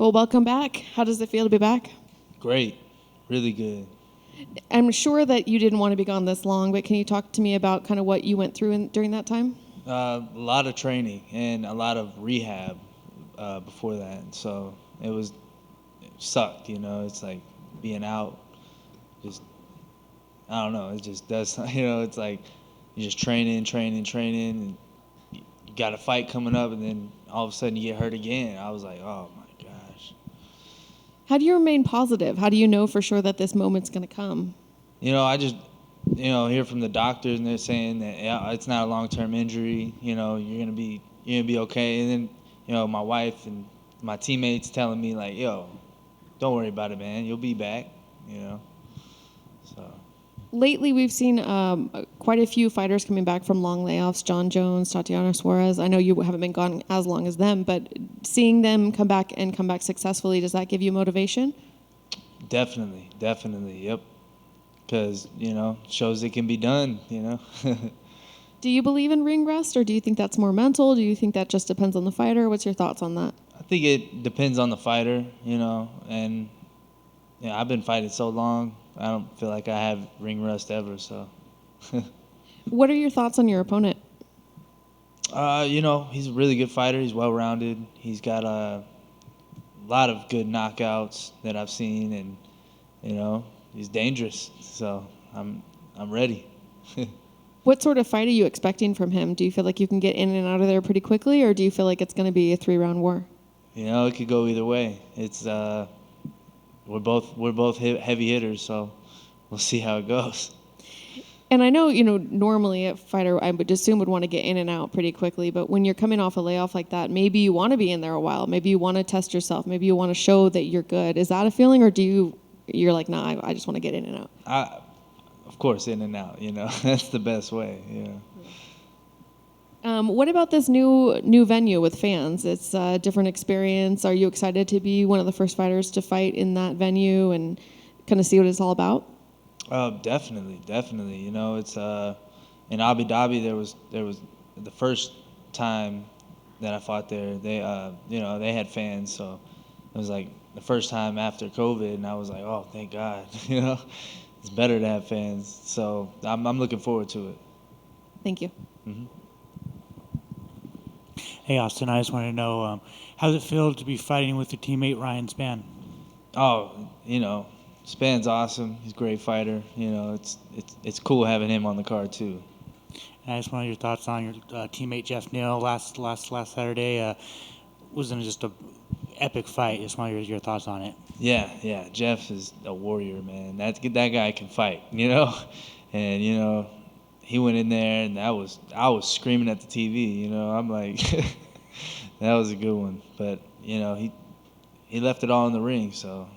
Well, welcome back. How does it feel to be back? Great. Really good. I'm sure that you didn't want to be gone this long, but can you talk to me about kind of what you went through during that time? A lot of training and a lot of rehab before that. So it sucked, It's like being out, just, I don't know. It just does, it's like you're just training, and you got a fight coming up, and then all of a sudden you get hurt again. I was like, oh my gosh. How do you remain positive? How do you know for sure that this moment's going to come? I just, hear from the doctors, and they're saying that it's not a long-term injury. You're gonna be okay. And then, my wife and my teammates telling me like, yo, don't worry about it, man. You'll be back. So. Lately, we've seen quite a few fighters coming back from long layoffs. John Jones, Tatiana Suarez. I know you haven't been gone as long as them, but seeing them come back successfully, does that give you motivation? Definitely. Yep. Because shows it can be done. Do you believe in ring rust, or do you think that's more mental? Do you think that just depends on the fighter? What's your thoughts on that? I think it depends on the fighter. And I've been fighting so long. I don't feel like I have ring rust ever. So. What are your thoughts on your opponent? He's a really good fighter. He's well-rounded. He's got a lot of good knockouts that I've seen, and he's dangerous. So I'm ready. What sort of fight are you expecting from him? Do you feel like you can get in and out of there pretty quickly, or do you feel like it's going to be a 3-round war? It could go either way. It's we're both heavy hitters, so we'll see how it goes. And I know, normally a fighter, I would assume, would want to get in and out pretty quickly, but when you're coming off a layoff like that, maybe you want to be in there a while. Maybe you want to test yourself. Maybe you want to show that you're good. Is that a feeling, or you're like, nah, I just want to get in and out? Of course, in and out, That's the best way, What about this new venue with fans? It's a different experience. Are you excited to be one of the first fighters to fight in that venue and kind of see what it's all about? Definitely. It's in Abu Dhabi. There was the first time that I fought there. They had fans, so it was like the first time after COVID, and I was like, oh, thank God. It's better to have fans. So I'm looking forward to it. Thank you. Mm-hmm. Hey, Austin, I just wanted to know, how does it feel to be fighting with your teammate Ryan Spann? Oh, Spann's awesome. He's a great fighter. It's cool having him on the card too. And I just wanted your thoughts on your teammate Jeff Neal last Saturday. Wasn't just a epic fight. Just wanted your thoughts on it. Yeah. Jeff is a warrior, man. That guy can fight, and he went in there, and I was screaming at the TV. I'm like, that was a good one. But he left it all in the ring, so.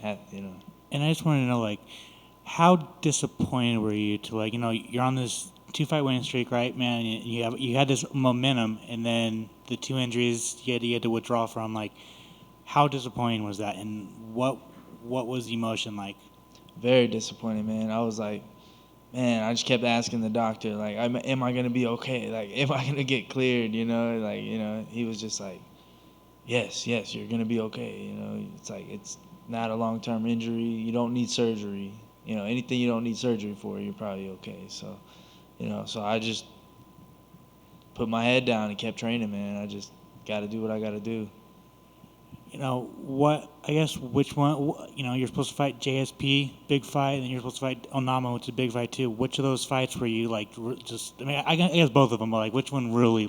And I just wanted to know, how disappointed were you to, you're on this 2-fight winning streak, right, man? And you had this momentum, and then the 2 injuries you had to withdraw from. How disappointing was that, and what was the emotion like? Very disappointing, man. I was like, man, I just kept asking the doctor, am I gonna be okay? Am I gonna get cleared? He was just like, yes, you're gonna be okay. It's like it's not a long-term injury. You don't need surgery. Anything you don't need surgery for, you're probably okay. So, so I just put my head down and kept training, man. I just got to do what I got to do. Which one, you're supposed to fight JSP, big fight, and then you're supposed to fight Onama, which is a big fight too. Which of those fights were you I guess both of them, but which one really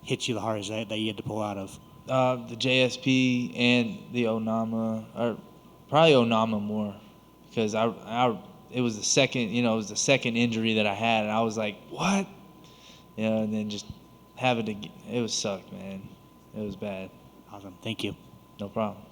hit you the hardest that you had to pull out of? The JSP and the Onama, or probably Onama more, because it was the second injury that I had, and I was like, what? And then just having to, it was sucked, man. It was bad. Awesome. Thank you. No problem.